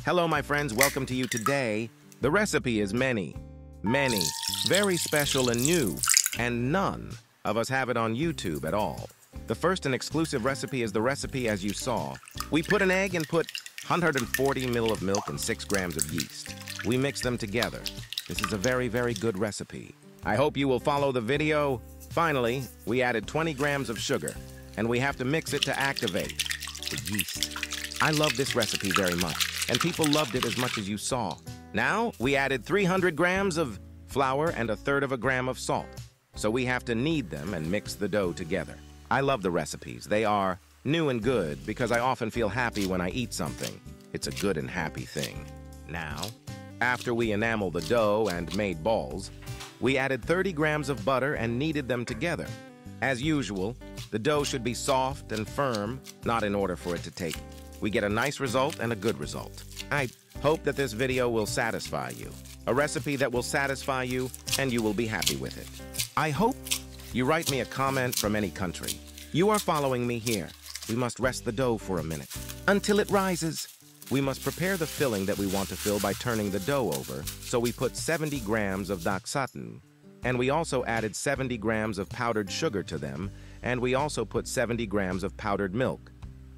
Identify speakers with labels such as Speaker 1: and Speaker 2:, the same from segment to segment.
Speaker 1: Hello, my friends. Welcome to you today. The recipe is many, very special and new, and none of us have it on YouTube at all. The first and exclusive recipe is the recipe as you saw. We put an egg and put 140 ml of milk and 6 grams of yeast. We mix them together. This is a very good recipe. I hope you will follow the video. Finally, we added 20 grams of sugar, and we have to mix it to activate the yeast. I love this recipe very much, and people loved it as much as you saw. Now, we added 300 grams of flour and 1/3 of a gram of salt. So we have to knead them and mix the dough together. I love the recipes. They are new and good because I often feel happy when I eat something. It's a good and happy thing. Now, after we enamel the dough and made balls, we added 30 grams of butter and kneaded them together. As usual, the dough should be soft and firm, not in order for it to take. We get a nice result and a good result. I hope that this video will satisfy you. A recipe that will satisfy you and you will be happy with it. I hope you write me a comment from any country. You are following me here. We must rest the dough for a minute until it rises. We must prepare the filling that we want to fill by turning the dough over. So we put 70 grams of daksatan, and we also added 70 grams of powdered sugar to them, and we also put 70 grams of powdered milk.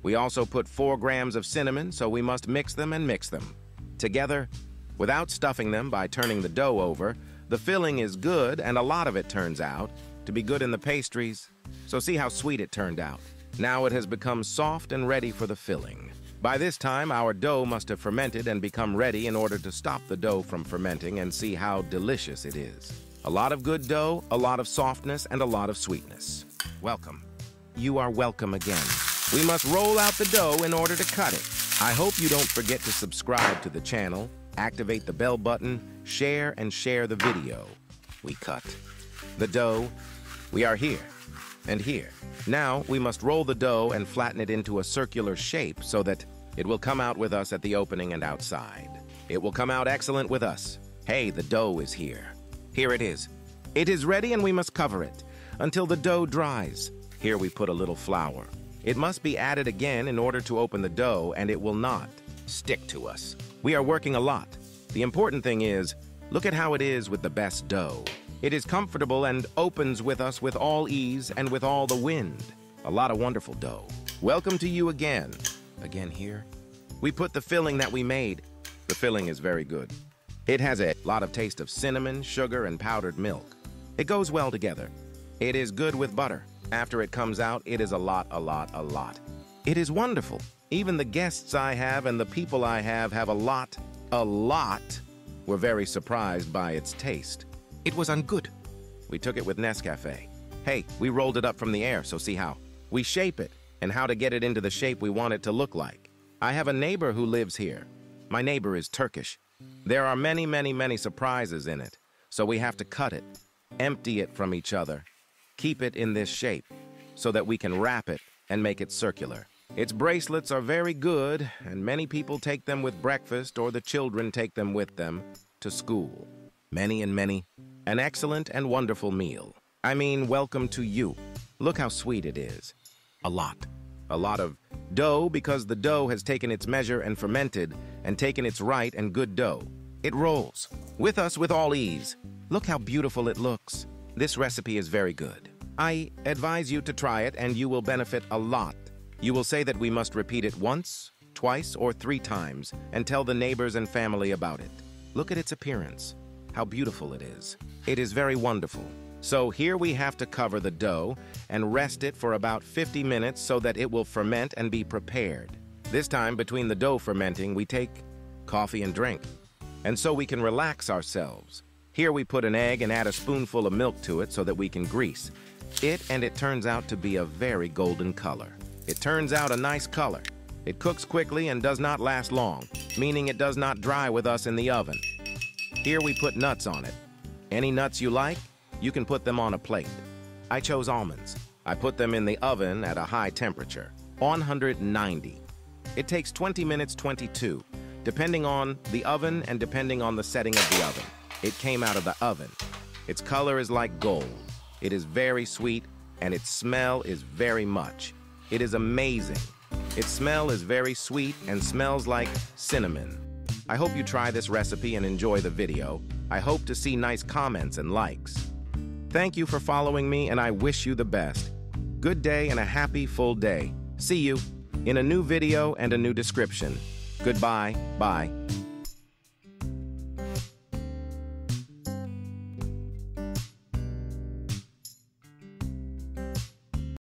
Speaker 1: We also put 4 grams of cinnamon, so we must mix them and mix them together without stuffing them by turning the dough over. The filling is good, and a lot of it turns out to be good in the pastries. So see how sweet it turned out. Now it has become soft and ready for the filling. By this time, our dough must have fermented and become ready in order to stop the dough from fermenting and see how delicious it is. A lot of good dough, a lot of softness, and a lot of sweetness. Welcome. You are welcome again. We must roll out the dough in order to cut it. I hope you don't forget to subscribe to the channel, activate the bell button, share the video. We cut the dough. We are here and here. Now we must roll the dough and flatten it into a circular shape so that it will come out with us at the opening and outside. It will come out excellent with us. Hey, the dough is here. Here it is. It is ready and we must cover it until the dough dries. Here we put a little flour. It must be added again in order to open the dough, and it will not stick to us. We are working a lot. The important thing is, look at how it is with the best dough. It is comfortable and opens with us with all ease and with all the wind. A lot of wonderful dough. Welcome to you again. Again here. We put the filling that we made. The filling is very good. It has a lot of taste of cinnamon, sugar, and powdered milk. It goes well together. It is good with butter. After it comes out, it is a lot. It is wonderful. Even the guests I have and the people I have a lot, were very surprised by its taste. It was good. We took it with Nescafe. Hey, we rolled it up from the air, so see how we shape it and how to get it into the shape we want it to look like. I have a neighbor who lives here. My neighbor is Turkish. There are many surprises in it, so we have to cut it, empty it from each other, keep it in this shape so that we can wrap it and make it circular. Its bracelets are very good, and many people take them with breakfast or the children take them with them to school. Many, an excellent and wonderful meal. I mean, welcome to you. Look how sweet it is. A lot of dough because the dough has taken its measure and fermented and taken its right and good dough. It rolls with us with all ease. Look how beautiful it looks. This recipe is very good. I advise you to try it and you will benefit a lot. You will say that we must repeat it once, twice, or 3 times and tell the neighbors and family about it. Look at its appearance. How beautiful it is. It is very wonderful. So here we have to cover the dough and rest it for about 50 minutes so that it will ferment and be prepared. This time, between the dough fermenting, we take coffee and drink. And so we can relax ourselves. Here we put an egg and add a spoonful of milk to it so that we can grease it, and it turns out to be a very golden color. It turns out a nice color. It cooks quickly and does not last long, meaning it does not dry with us in the oven. Here we put nuts on it. Any nuts you like, you can put them on a plate. I chose almonds. I put them in the oven at a high temperature, 190. It takes 20 minutes, 22, depending on the oven and depending on the setting of the oven. It came out of the oven. Its color is like gold. It is very sweet, and its smell is very much. It is amazing. Its smell is very sweet and smells like cinnamon. I hope you try this recipe and enjoy the video. I hope to see nice comments and likes. Thank you for following me, and I wish you the best. Good day and a happy full day. See you in a new video and a new description. Goodbye. Bye.